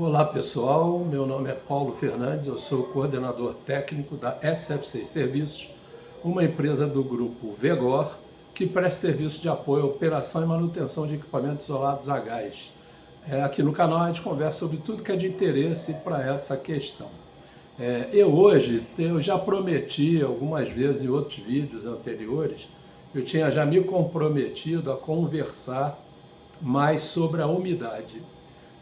Olá pessoal, meu nome é Paulo Fernandes, eu sou coordenador técnico da SF6 Serviços, uma empresa do grupo Vegor, que presta serviço de apoio à operação e manutenção de equipamentos isolados a gás. Aqui no canal a gente conversa sobre tudo que é de interesse para essa questão. Eu já prometi algumas vezes em outros vídeos anteriores, eu tinha já me comprometido a conversar mais sobre a umidade.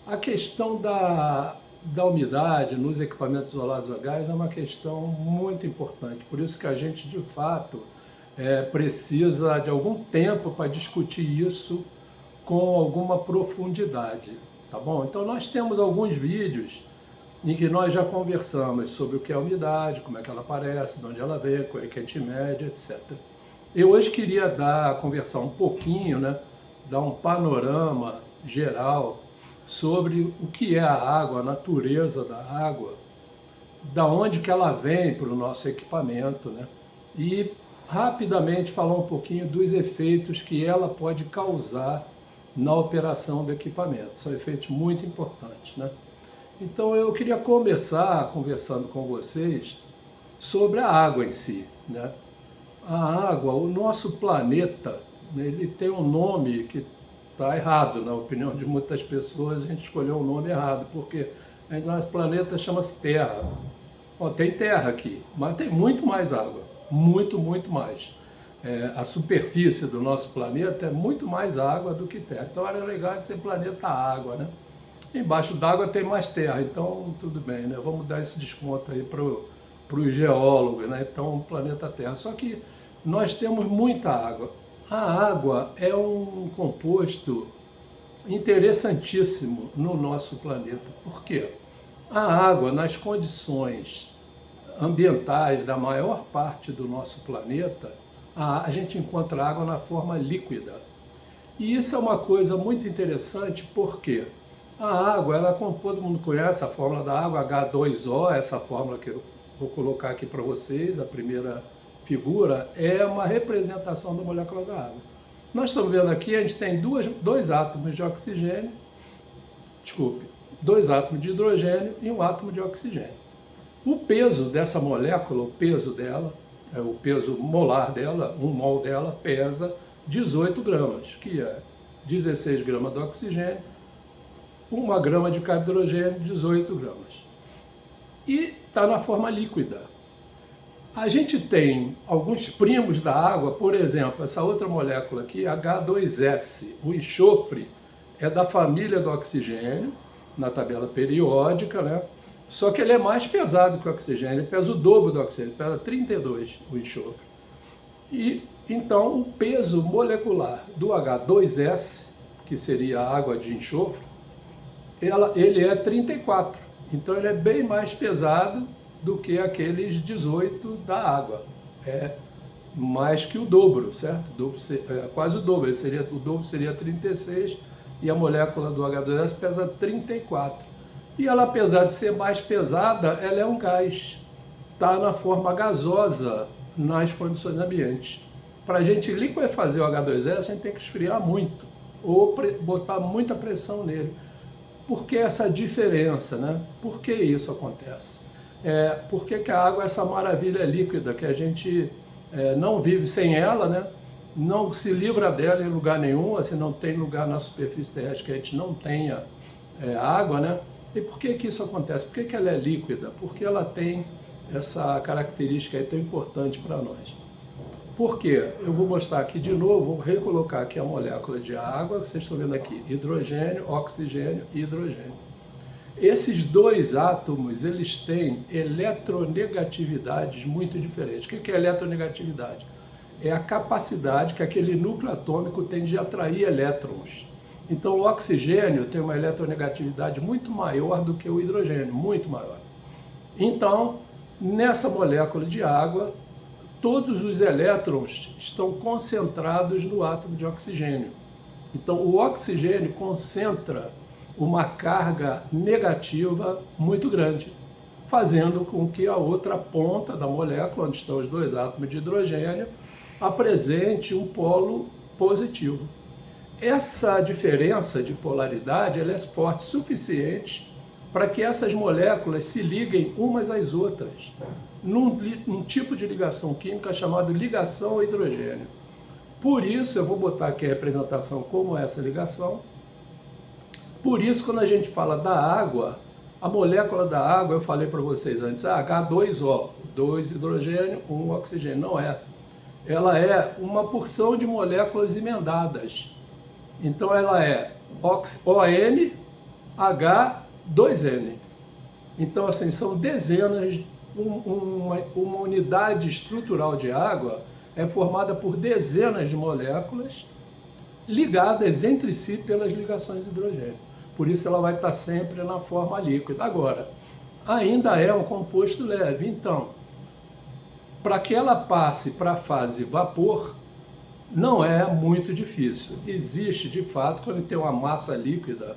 A questão da umidade nos equipamentos isolados a gás é uma questão muito importante, por isso que a gente, de fato, precisa de algum tempo para discutir isso com alguma profundidade, tá bom? Então nós temos alguns vídeos em que nós já conversamos sobre o que é a umidade, como é que ela aparece, de onde ela vem, qual é a quente média, etc. Eu hoje queria conversar um pouquinho, dar um panorama geral sobre o que é a água, a natureza da água, da onde que ela vem para o nosso equipamento, e rapidamente falar um pouquinho dos efeitos que ela pode causar na operação do equipamento. São efeitos muito importantes, Então eu queria começar conversando com vocês sobre a água em si, A água, o nosso planeta, ele tem um nome que está errado, na opinião de muitas pessoas. A gente escolheu um nome errado, porque nosso planeta chama-se Terra. Tem terra aqui, mas tem muito mais água, muito mais. A superfície do nosso planeta é muito mais água do que terra, então era legal de ser planeta água, Embaixo d'água tem mais terra, então tudo bem, Vamos dar esse desconto aí para os geólogos, Então, planeta Terra. Só que nós temos muita água. A água é um composto interessantíssimo no nosso planeta. Por quê? A água, nas condições ambientais da maior parte do nosso planeta, a gente encontra água na forma líquida. E isso é uma coisa muito interessante, porque a água, como todo mundo conhece, a fórmula da água, H2O, essa fórmula que eu vou colocar aqui para vocês, a primeira figura, é uma representação da molécula da água. Nós estamos vendo aqui, a gente tem dois átomos de oxigênio, dois átomos de hidrogênio e um átomo de oxigênio. O peso dessa molécula, o peso dela, o peso molar dela, 1 mol dela, pesa 18 gramas, que é 16 gramas de oxigênio, 1 grama de cada hidrogênio, 18 gramas. E está na forma líquida. A gente tem alguns primos da água, por exemplo, essa outra molécula aqui, H2S. O enxofre é da família do oxigênio, na tabela periódica, Só que ele é mais pesado que o oxigênio, ele pesa o dobro do oxigênio, pesa 32 o enxofre. E então o peso molecular do H2S, que seria a água de enxofre, ele é 34. Então ele é bem mais pesado do que aqueles 18 da água. É mais que o dobro, certo? Quase o dobro. O dobro seria 36 e a molécula do H2S pesa 34. E ela, apesar de ser mais pesada, ela é um gás. Está na forma gasosa nas condições ambientes. Para a gente liquefazer o H2S, a gente tem que esfriar muito ou botar muita pressão nele. Por que essa diferença, Por que isso acontece? Por que a água é essa maravilha líquida que a gente não vive sem ela, Não se livra dela em lugar nenhum, assim, não tem lugar na superfície terrestre que a gente não tenha água, E por que isso acontece? Por que ela é líquida? Porque ela tem essa característica aí tão importante para nós. Por quê? Eu vou mostrar aqui de novo, vou recolocar aqui a molécula de água, que vocês estão vendo aqui, hidrogênio, oxigênio e hidrogênio. Esses dois átomos, eles têm eletronegatividades muito diferentes. O que é eletronegatividade? É a capacidade que aquele núcleo atômico tem de atrair elétrons. Então o oxigênio tem uma eletronegatividade muito maior do que o hidrogênio, muito maior. Então, nessa molécula de água, todos os elétrons estão concentrados no átomo de oxigênio. Então o oxigênio concentra uma carga negativa muito grande, fazendo com que a outra ponta da molécula, onde estão os dois átomos de hidrogênio, apresente um polo positivo. Essa diferença de polaridade ela é forte o suficiente para que essas moléculas se liguem umas às outras, num tipo de ligação química chamado ligação ao hidrogênio. Por isso, eu vou botar aqui a representação como essa ligação. Por isso, quando a gente fala da água, a molécula da água, eu falei para vocês antes, H2O, 2 hidrogênio, 1 oxigênio. Não é. Ela é uma porção de moléculas emendadas. Então, ela é ON, H, 2N. Então, assim, são dezenas, uma unidade estrutural de água é formada por dezenas de moléculas ligadas entre si pelas ligações de hidrogênio. Por isso ela vai estar sempre na forma líquida. Agora, ainda é um composto leve. Então, para que ela passe para a fase vapor, não é muito difícil. Existe, de fato, quando tem uma massa líquida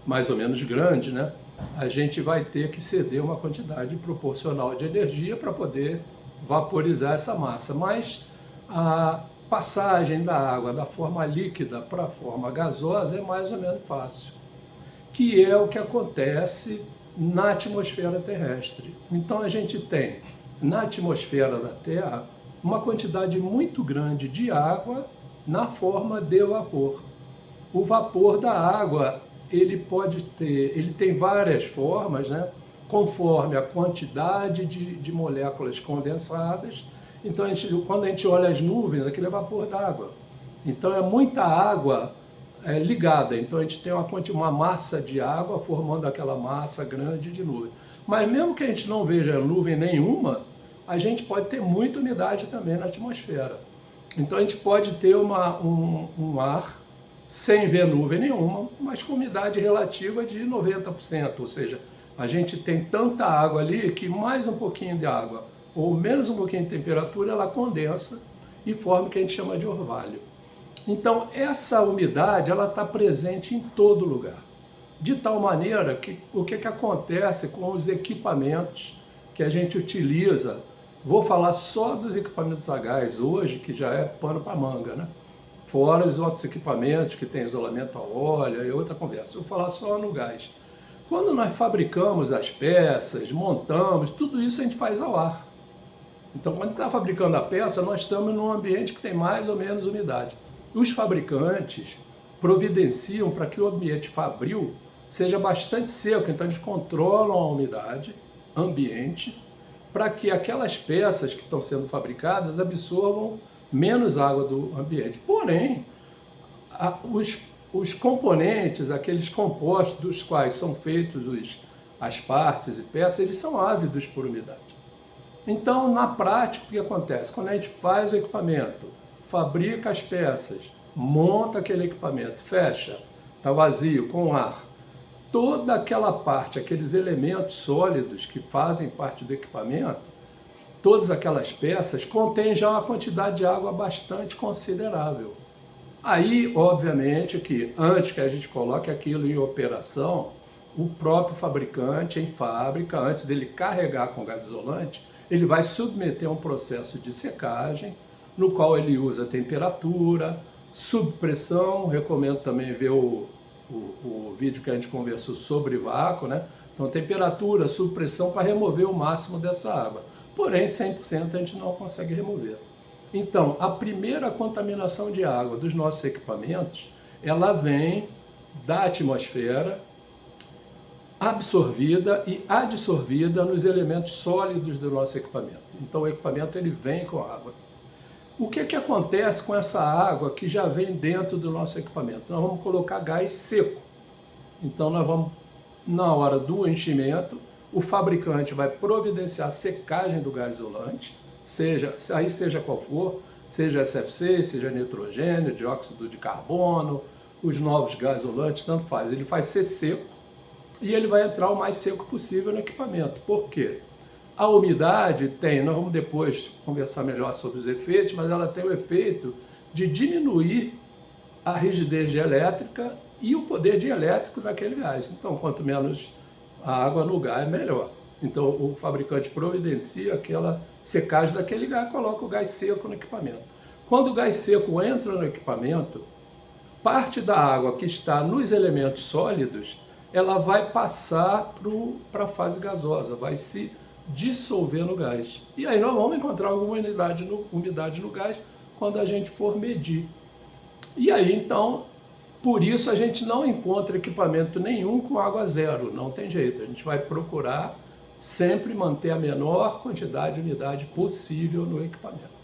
mais ou menos grande, né, a gente vai ter que ceder uma quantidade proporcional de energia para poder vaporizar essa massa. Mas a passagem da água da forma líquida para a forma gasosa é mais ou menos fácil, que é o que acontece na atmosfera terrestre. Então a gente tem na atmosfera da Terra uma quantidade muito grande de água na forma de vapor. O vapor da água, ele tem várias formas, né? Conforme a quantidade de moléculas condensadas. Então, quando a gente olha as nuvens, aquilo é vapor d'água. Então, é muita água ligada. Então, a gente tem uma massa de água formando aquela massa grande de nuvem. Mas mesmo que a gente não veja nuvem nenhuma, a gente pode ter muita umidade também na atmosfera. Então, a gente pode ter um ar sem ver nuvem nenhuma, mas com umidade relativa de 90%. Ou seja, a gente tem tanta água ali que mais um pouquinho de água ou menos um pouquinho de temperatura, ela condensa e forma o que a gente chama de orvalho. Então, essa umidade ela está presente em todo lugar. De tal maneira que o que acontece com os equipamentos que a gente utiliza, vou falar só dos equipamentos a gás hoje, que já é pano para manga, né? Fora os outros equipamentos que tem isolamento a óleo, é outra conversa. Eu vou falar só no gás. Quando nós fabricamos as peças, montamos, tudo isso a gente faz ao ar. Então, quando está fabricando a peça, nós estamos num ambiente que tem mais ou menos umidade. Os fabricantes providenciam para que o ambiente fabril seja bastante seco, então eles controlam a umidade ambiente para que aquelas peças que estão sendo fabricadas absorvam menos água do ambiente. Porém, os componentes, aqueles compostos dos quais são feitos as partes e peças, eles são ávidos por umidade. Então, na prática, o que acontece? Quando a gente faz o equipamento, fabrica as peças, monta aquele equipamento, fecha, está vazio, com ar, toda aquela parte, aqueles elementos sólidos que fazem parte do equipamento, todas aquelas peças contêm já uma quantidade de água bastante considerável. Aí, obviamente, que antes que a gente coloque aquilo em operação, o próprio fabricante, em fábrica, antes dele carregar com gás isolante, ele vai submeter a um processo de secagem, no qual ele usa temperatura, subpressão. Recomendo também ver o vídeo que a gente conversou sobre vácuo, né? Então, temperatura, subpressão para remover o máximo dessa água. Porém, 100% a gente não consegue remover. Então, a primeira contaminação de água dos nossos equipamentos, ela vem da atmosfera, absorvida e adsorvida nos elementos sólidos do nosso equipamento. Então, o equipamento ele vem com água. O que acontece com essa água que já vem dentro do nosso equipamento? Nós vamos colocar gás seco. Então, nós vamos, na hora do enchimento, o fabricante vai providenciar a secagem do gás isolante, seja qual for, seja SFC, seja nitrogênio, dióxido de carbono, os novos gás isolantes, tanto faz. Ele vai ser seco e ele vai entrar o mais seco possível no equipamento. Por quê? A umidade tem, nós vamos depois conversar melhor sobre os efeitos, mas ela tem o efeito de diminuir a rigidez dielétrica e o poder dielétrico daquele gás. Então, quanto menos a água no gás, melhor. Então, o fabricante providencia aquela secagem daquele gás, coloca o gás seco no equipamento. Quando o gás seco entra no equipamento, parte da água que está nos elementos sólidos, ela vai passar para a fase gasosa, vai se dissolver no gás. E aí nós vamos encontrar alguma umidade no gás quando a gente for medir. E aí então, por isso a gente não encontra equipamento nenhum com água zero, não tem jeito. A gente vai procurar sempre manter a menor quantidade de umidade possível no equipamento.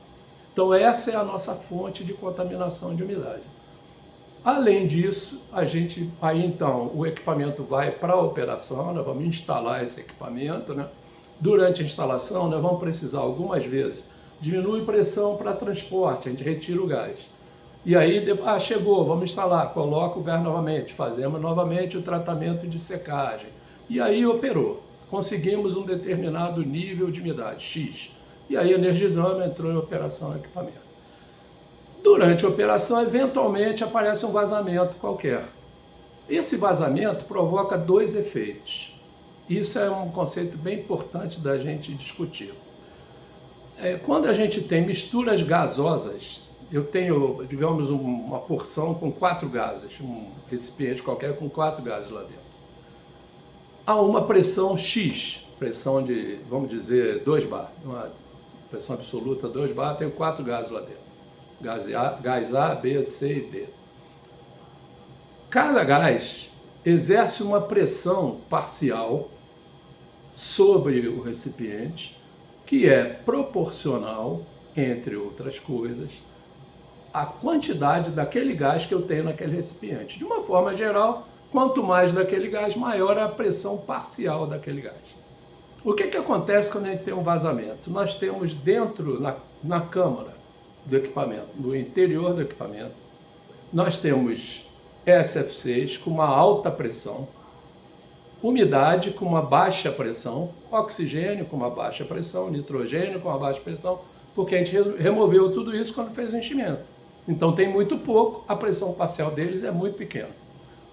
Então essa é a nossa fonte de contaminação de umidade. Além disso, aí então o equipamento vai para a operação, nós vamos instalar esse equipamento, né? Durante a instalação, nós vamos precisar algumas vezes diminuir pressão para transporte, a gente retira o gás. E aí, chegou, vamos instalar, coloca o gás novamente, fazemos novamente o tratamento de secagem. E aí operou, conseguimos um determinado nível de umidade, X. E aí energizamos, entrou em operação o equipamento. Durante a operação, eventualmente aparece um vazamento qualquer. Esse vazamento provoca dois efeitos. Isso é um conceito bem importante da gente discutir. Quando a gente tem misturas gasosas, eu tenho, digamos, uma porção com 4 gases, um recipiente qualquer com 4 gases lá dentro. Há uma pressão X, pressão de, vamos dizer, 2 bar, uma pressão absoluta 2 bar, tenho 4 gases lá dentro. Gás A, B, C e D. Cada gás exerce uma pressão parcial sobre o recipiente que é proporcional, entre outras coisas, à quantidade daquele gás que eu tenho naquele recipiente. De uma forma geral, quanto mais daquele gás, maior é a pressão parcial daquele gás. O que acontece quando a gente tem um vazamento? Nós temos dentro, na câmara do equipamento, no interior do equipamento, nós temos SF6 com uma alta pressão, umidade com uma baixa pressão, oxigênio com uma baixa pressão, nitrogênio com uma baixa pressão, porque a gente removeu tudo isso quando fez o enchimento. Então tem muito pouco, a pressão parcial deles é muito pequena.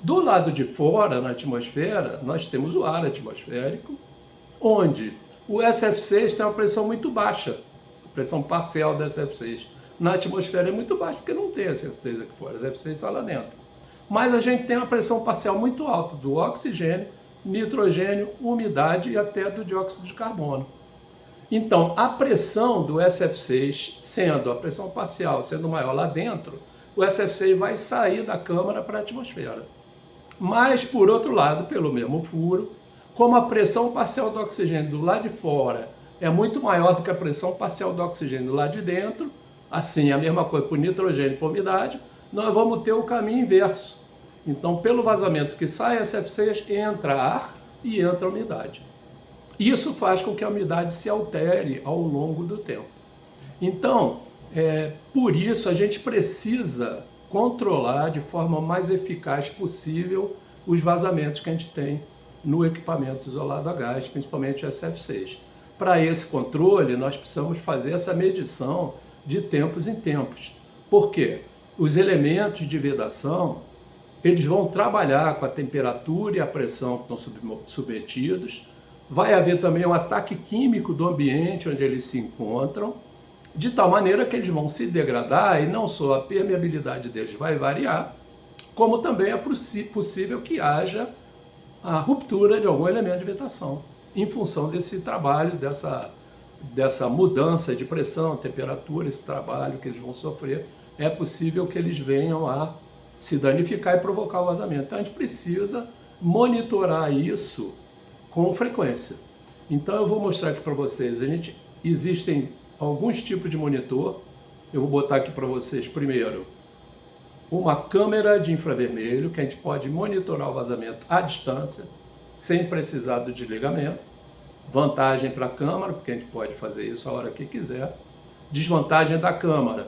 Do lado de fora, na atmosfera, nós temos o ar atmosférico, onde o SF6 tem uma pressão muito baixa, a pressão parcial do SF6. Na atmosfera é muito baixa, porque não tem SF6 aqui fora, o SF6 está lá dentro. Mas a gente tem uma pressão parcial muito alta do oxigênio, nitrogênio, umidade e até do dióxido de carbono. Então, a pressão do SF6, sendo a pressão parcial sendo maior lá dentro, o SF6 vai sair da câmara para a atmosfera. Mas, por outro lado, pelo mesmo furo, como a pressão parcial do oxigênio do lado de fora é muito maior do que a pressão parcial do oxigênio do lado de dentro, assim, a mesma coisa para o nitrogênio e para a umidade, nós vamos ter o caminho inverso. Então, pelo vazamento que sai SF6, entra ar e entra umidade. Isso faz com que a umidade se altere ao longo do tempo. Então, por isso, a gente precisa controlar de forma mais eficaz possível os vazamentos que a gente tem no equipamento isolado a gás, principalmente o SF6. Para esse controle, nós precisamos fazer essa medição de tempos em tempos. Por quê? Os elementos de vedação, eles vão trabalhar com a temperatura e a pressão que estão submetidos. Vai haver também um ataque químico do ambiente onde eles se encontram, de tal maneira que eles vão se degradar e não só a permeabilidade deles vai variar, como também é possível que haja a ruptura de algum elemento de vedação, em função desse trabalho, dessa mudança de pressão, temperatura, esse trabalho que eles vão sofrer, é possível que eles venham a se danificar e provocar o vazamento. Então a gente precisa monitorar isso com frequência. Então eu vou mostrar aqui para vocês, existem alguns tipos de monitor. Eu vou botar aqui para vocês primeiro uma câmera de infravermelho, que a gente pode monitorar o vazamento à distância, sem precisar do desligamento. Vantagem para a câmera, porque a gente pode fazer isso a hora que quiser. Desvantagem da câmera,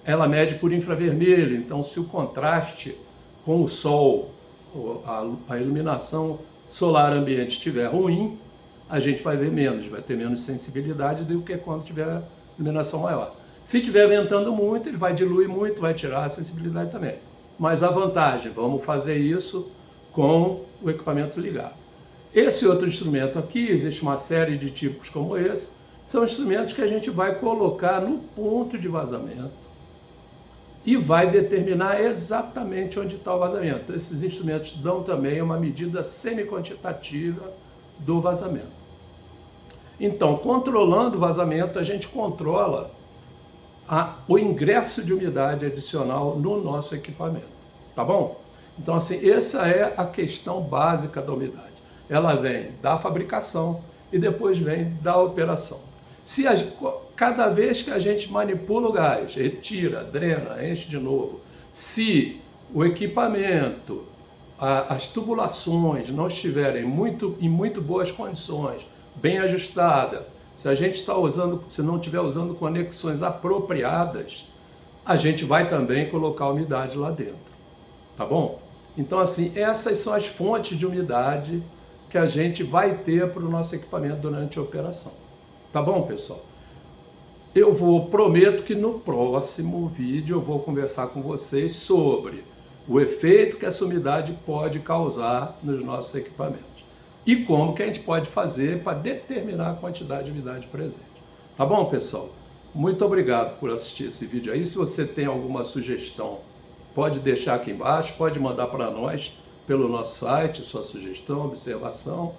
ela mede por infravermelho, então se o contraste com o sol, a iluminação solar ambiente estiver ruim, a gente vai ver menos, vai ter menos sensibilidade do que quando tiver iluminação maior. Se estiver ventando muito, ele vai diluir muito, vai tirar a sensibilidade também. Mas a vantagem, vamos fazer isso com o equipamento ligado. Esse outro instrumento aqui, existe uma série de tipos como esse, são instrumentos que a gente vai colocar no ponto de vazamento e vai determinar exatamente onde está o vazamento. Esses instrumentos dão também uma medida semi-quantitativa do vazamento. Então, controlando o vazamento, a gente controla o ingresso de umidade adicional no nosso equipamento, tá bom? Então, assim, essa é a questão básica da umidade. Ela vem da fabricação e depois vem da operação. Cada vez que a gente manipula o gás, retira, drena, enche de novo, se o equipamento, as tubulações não estiverem em muito boas condições, bem ajustada, se a gente se não estiver usando conexões apropriadas, a gente vai também colocar umidade lá dentro, tá bom? Então, assim, essas são as fontes de umidade que a gente vai ter para o nosso equipamento durante a operação. Tá bom, pessoal? Prometo que no próximo vídeo eu vou conversar com vocês sobre o efeito que essa umidade pode causar nos nossos equipamentos e como que a gente pode fazer para determinar a quantidade de umidade presente. Tá bom, pessoal? Muito obrigado por assistir esse vídeo aí. Se você tem alguma sugestão, pode deixar aqui embaixo, pode mandar para nós pelo nosso site, sua sugestão, observação.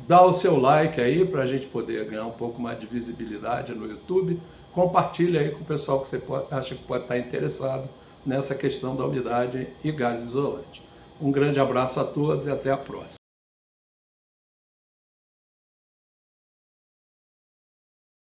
Dá o seu like aí para a gente poder ganhar um pouco mais de visibilidade no YouTube. Compartilha aí com o pessoal que você acha que pode estar interessado nessa questão da umidade e gás isolante. Um grande abraço a todos e até a próxima.